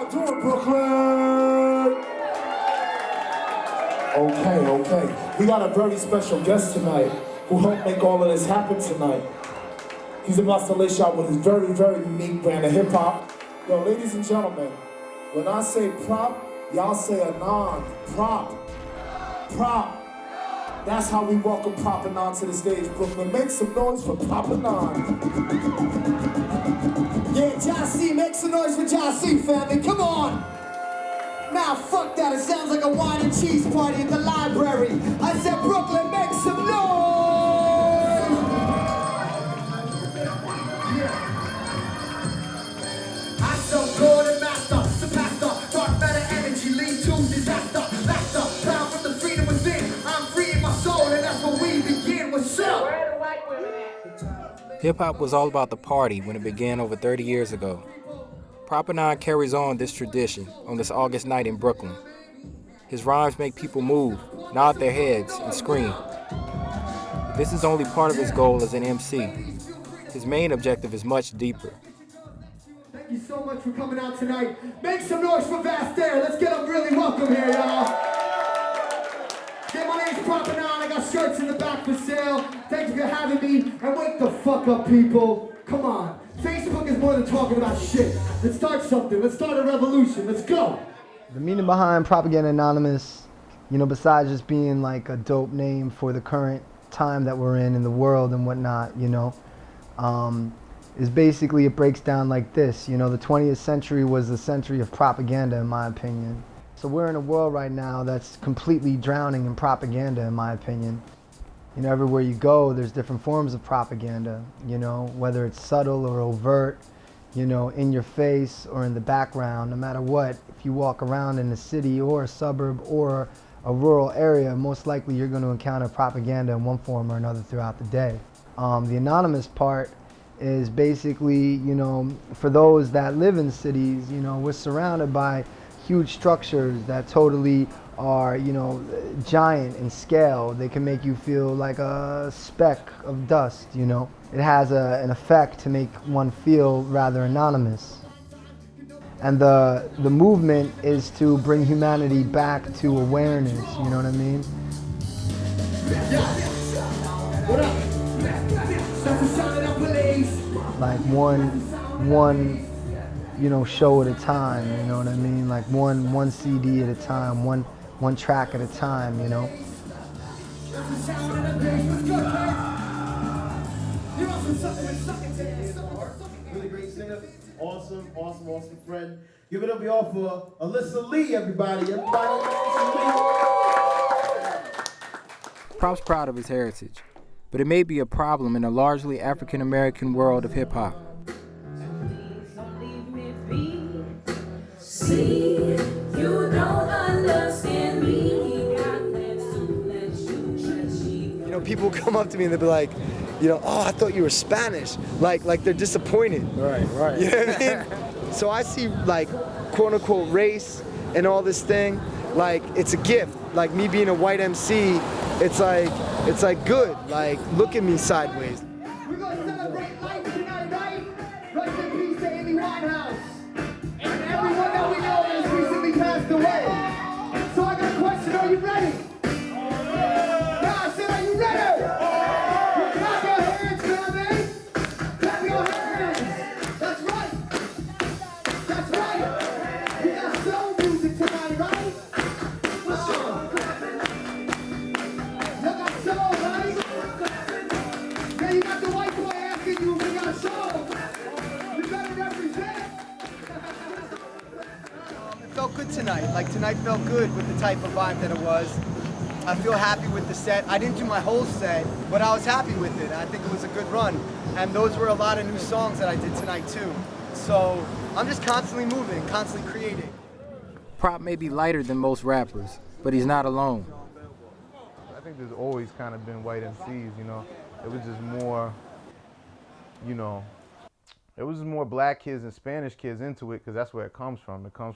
y'all doing, Brooklyn? Okay. We got a very special guest tonight who helped make all of this happen tonight. He's about to lace y'all with his very, very unique brand of hip-hop. Yo, ladies and gentlemen, when I say prop, y'all say Anon. Prop. That's how we welcome Prop Anon to the stage, Brooklyn. Make some noise for Prop Anon. Yeah, Jossie, make some noise for Jossie, family. Come on. Nah, fuck that. It sounds like a wine and cheese party at the library. I said, Brooklyn, make some noise. I so good and master, surpassed, dark matter energy, lead to disaster, laughter, proud from the freedom within. I'm freeing my soul, and that's where we begin. What's up? Where are the white women at? Hip-hop was all about the party when it began over 30 years ago. Prop Anon carries on this tradition on this August night in Brooklyn. His rhymes make people move, nod their heads, and scream. But this is only part of his goal as an MC. His main objective is much deeper. Thank you so much for coming out tonight. Make some noise for Vastair. Let's get them really welcome here, y'all. Yeah, my name's Prop Anon. I got shirts in the back for sale. Thank you for having me. And wake the fuck up, people. Come on. Facebook is more than talking about shit. Let's start something. Let's start a revolution. Let's go. The meaning behind Propaganda Anonymous, besides just being like a dope name for the current time that we're in the world and whatnot, is basically, it breaks down like this. The 20th century was the century of propaganda, in my opinion. So we're in a world right now that's completely drowning in propaganda, in my opinion. Everywhere you go, there's different forms of propaganda, whether it's subtle or overt, in your face or in the background, no matter what. If you walk around in a city or a suburb or a rural area, most likely you're going to encounter propaganda in one form or another throughout the day. The anonymous part is basically, for those that live in cities, we're surrounded by huge structures that totally are, giant in scale. They can make you feel like a speck of dust, It has an effect to make one feel rather anonymous. And the movement is to bring humanity back to awareness, you know what I mean? Like one show at a time, you know what I mean? Like one CD at a time, one track at a time, Really great singer, awesome friend. Give it up, y'all, for Alyssa Lee, everybody. Prop's proud of his heritage, but it may be a problem in a largely African-American world of hip-hop. See, you don't understand me. People come up to me and they'll be like, oh, I thought you were Spanish. Like they're disappointed. Right. You know what I mean? So I see like quote unquote race and all this thing, like it's a gift. Like me being a white MC, it's like good. Like look at me sideways. We're going to celebrate life tonight, right? Rest in peace to Amy Winehouse. And everyone that we know that has recently passed away. So I got a question, are you ready? Yeah, I said, are you ready? Clap your hands, family. Clap your hands. That's right. That's right. We got soul music tonight, right? You got soul, right? Yeah, you got the white boy asking you, we got soul. You better represent. It felt good tonight. Like tonight felt good with the type of vibe that it was. I feel happy with the set. I didn't do my whole set, but I was happy with it. I think it was a good run. And those were a lot of new songs that I did tonight too. So I'm just constantly moving, constantly creating. Prop may be lighter than most rappers, but he's not alone. I think there's always kind of been white MCs, It was just more, it was just more black kids and Spanish kids into it because that's where it comes from. It comes